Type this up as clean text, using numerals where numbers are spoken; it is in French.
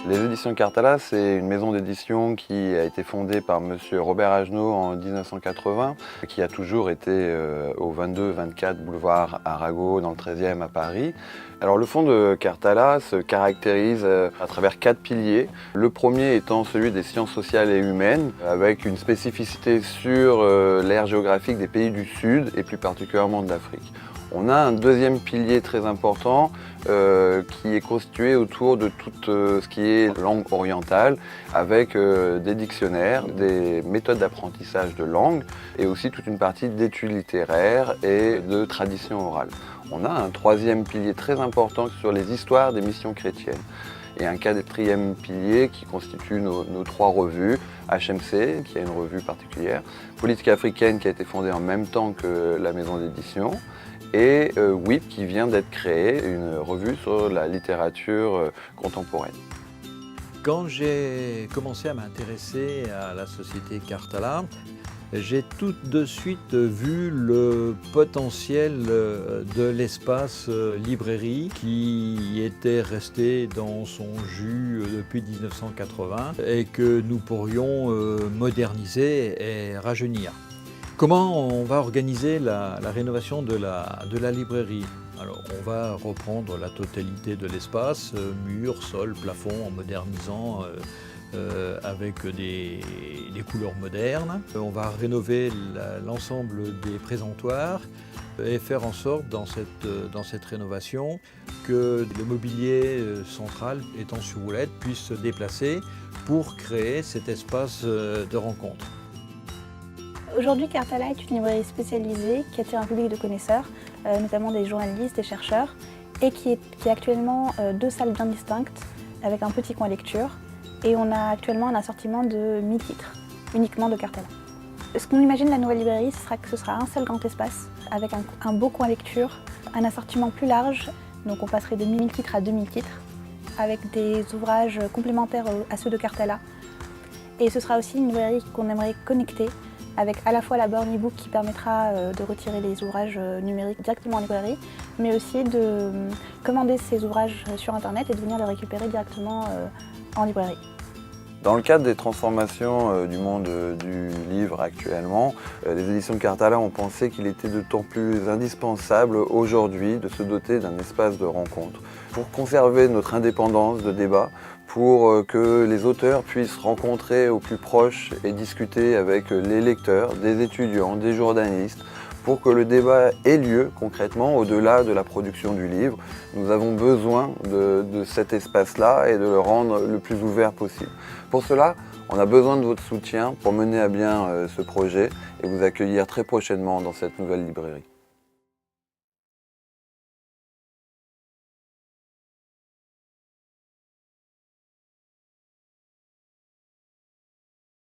Les éditions Cartala, c'est une maison d'édition qui a été fondée par monsieur Robert Agenot en 1980, qui a toujours été au 22-24 boulevard Arago, dans le 13e à Paris. Alors le fonds de Cartala se caractérise à travers 4 piliers. Le premier étant celui des sciences sociales et humaines, avec une spécificité sur l'aire géographique des pays du Sud et plus particulièrement de l'Afrique. On a un deuxième pilier très important qui est constitué autour de tout ce qui est langue orientale, avec des dictionnaires, des méthodes d'apprentissage de langue et aussi toute une partie d'études littéraires et de tradition orale. On a un troisième pilier très important sur les histoires des missions chrétiennes. Et un quatrième pilier qui constitue nos 3 revues, HMC, qui est une revue particulière, Politique africaine qui a été fondée en même temps que la maison d'édition, et WIP qui vient d'être créée, une revue sur la littérature contemporaine. Quand j'ai commencé à m'intéresser à la société Cartala, j'ai tout de suite vu le potentiel de l'espace librairie qui était resté dans son jus depuis 1980 et que nous pourrions moderniser et rajeunir. Comment on va organiser la rénovation de la librairie? Alors, on va reprendre la totalité de l'espace, murs, sol, plafond, en modernisant avec des couleurs modernes. On va rénover l'ensemble des présentoirs et faire en sorte dans cette rénovation que le mobilier central étant sur roulette puisse se déplacer pour créer cet espace de rencontre. Aujourd'hui, Cartala est une librairie spécialisée qui attire un public de connaisseurs, notamment des journalistes, des chercheurs, et qui a actuellement 2 salles bien distinctes avec un petit coin lecture. Et on a actuellement un assortiment de 1000 titres, uniquement de Cartala. Ce qu'on imagine de la nouvelle librairie, ce sera un seul grand espace avec un beau coin lecture, un assortiment plus large, donc on passerait de 1000 titres à 2000 titres, avec des ouvrages complémentaires à ceux de Cartala. Et ce sera aussi une librairie qu'on aimerait connecter avec à la fois la borne e-book qui permettra de retirer les ouvrages numériques directement en librairie, mais aussi de commander ces ouvrages sur internet et de venir les récupérer directement en librairie. Dans le cadre des transformations du monde du livre actuellement, les éditions Cartala ont pensé qu'il était d'autant plus indispensable aujourd'hui de se doter d'un espace de rencontre pour conserver notre indépendance de débat, pour que les auteurs puissent rencontrer au plus proche et discuter avec les lecteurs, des étudiants, des journalistes, pour que le débat ait lieu concrètement au-delà de la production du livre. Nous avons besoin de cet espace-là et de le rendre le plus ouvert possible. Pour cela, on a besoin de votre soutien pour mener à bien ce projet et vous accueillir très prochainement dans cette nouvelle librairie.